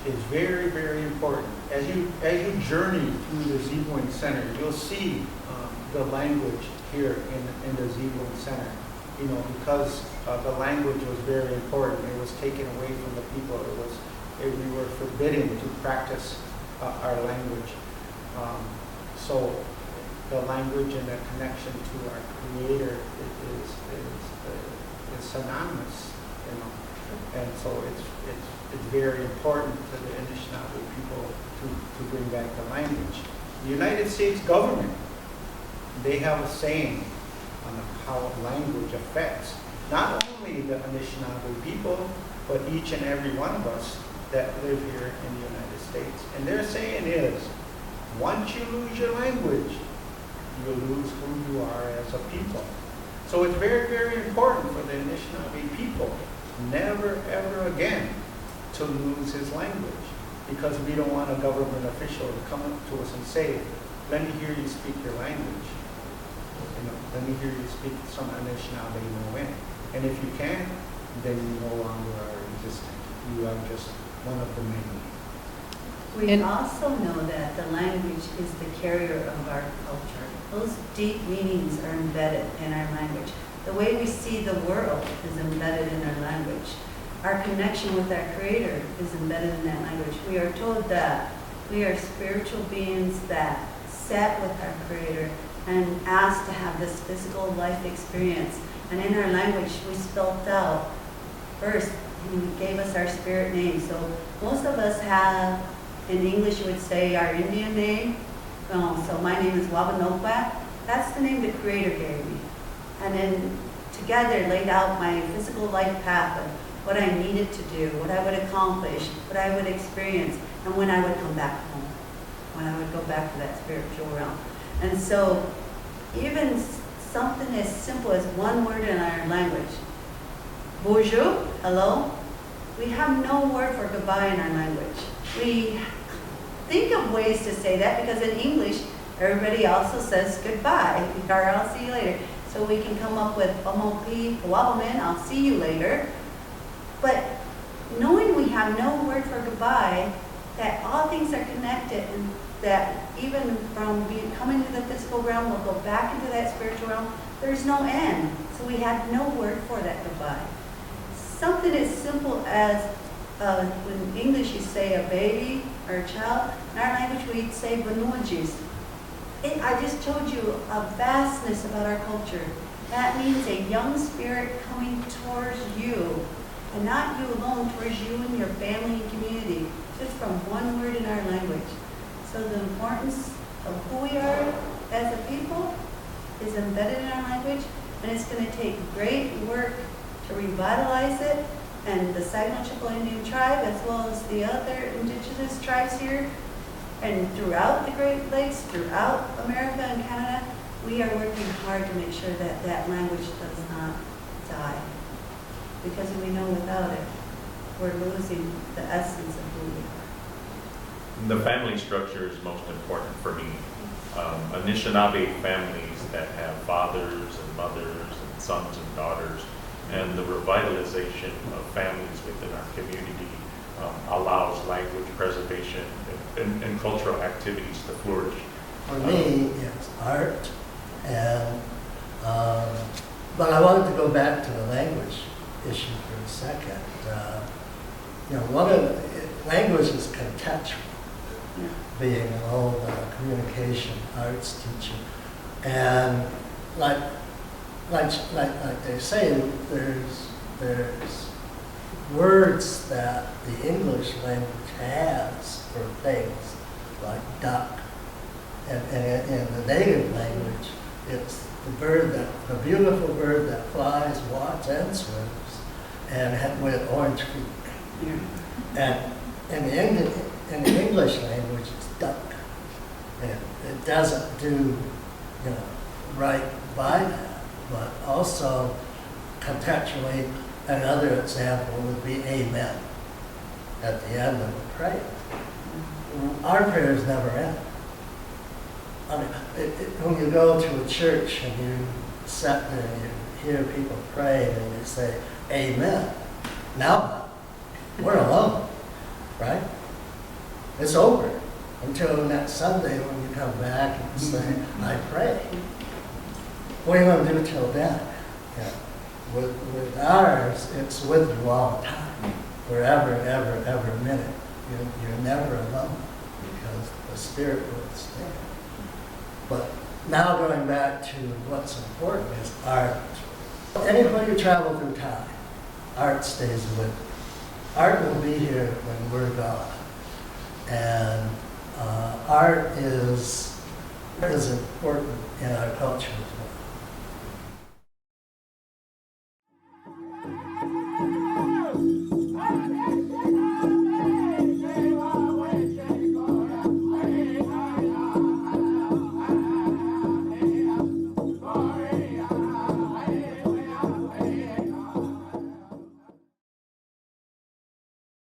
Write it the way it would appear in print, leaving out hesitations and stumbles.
is very, very important. As you journey through the Ziibiwing Center, you'll see the language here in the Ziibiwing Center. You know, because the language was very important. It was taken away from the people. We were forbidden to practice our language. So the language and the connection to our Creator is synonymous, you know. And so it's very important to the Anishinaabe people to bring back the language. The United States government, they have a saying on how language affects not only the Anishinaabe people, but each and every one of us that live here in the United States. And their saying is, once you lose your language, you lose who you are as a people. So it's very, very important for the Anishinaabe people never, ever again to lose his language, because we don't want a government official to come up to us and say, let me hear you speak your language. You know, let me hear you speak some Anishinaabe Moen. And if you can't, then you no longer are existent. You are just one of the many. We also know that the language is the carrier of our culture. Those deep meanings are embedded in our language. The way we see the world is embedded in our language. Our connection with our Creator is embedded in that language. We are told that we are spiritual beings that sat with our Creator and asked to have this physical life experience. And in our language, we spelled out first, He gave us our spirit name. So most of us have, in English you would say our Indian name. So my name is Wabanokwa. That's the name the Creator gave me. And then together laid out my physical life path of what I needed to do, what I would accomplish, what I would experience, and when I would come back home, when I would go back to that spiritual realm. And so even something as simple as one word in our language, bonjour, hello, we have no word for goodbye in our language. We think of ways to say that because in English, everybody also says goodbye, or I'll see you later. So we can come up with Omopi, Wabaman, I'll see you later. But knowing we have no word for goodbye, that all things are connected, and that even from coming to the physical realm, we'll go back into that spiritual realm, there's no end. So we have no word for that goodbye. Something as simple as in English you say a baby or a child, in our language we'd say Banuajis. I just told you a vastness about our culture. That means a young spirit coming towards you, and not you alone, towards you and your family and community, just from one word in our language. So the importance of who we are as a people is embedded in our language, and it's going to take great work to revitalize it. And the Sagno-Chippewa Indian tribe, as well as the other indigenous tribes here, and throughout the Great Lakes, throughout America and Canada, we are working hard to make sure that that language does not die. Because we know without it, we're losing the essence of who we are. The family structure is most important for me. Anishinaabe families that have fathers and mothers and sons and daughters, and the revitalization of families within our community allows language preservation and cultural activities to flourish. For me, it's art, and but I wanted to go back to the language issue for a second. One of language is contextual, being an old communication arts teacher, and like they say, there's words that the English language has for things like duck, and in the native language, it's the beautiful bird that flies, walks, and swims, and with orange feet. And in the English language, it's duck, and it doesn't do right by that. But also, contextually, another example would be amen at the end of a prayer. Our prayers never end. I mean, when you go to a church and you sit there and you hear people pray and you say, amen. Now, we're alone, right? It's over until next Sunday when you come back and say, I pray. What are you going to do till then? Yeah. With ours, it's with you all the time, forever, every minute. You're never alone because the Spirit was there. But now going back to what's important is art. Anywhere you travel through time, art stays with you. Art will be here when we're gone. And art is important in our culture.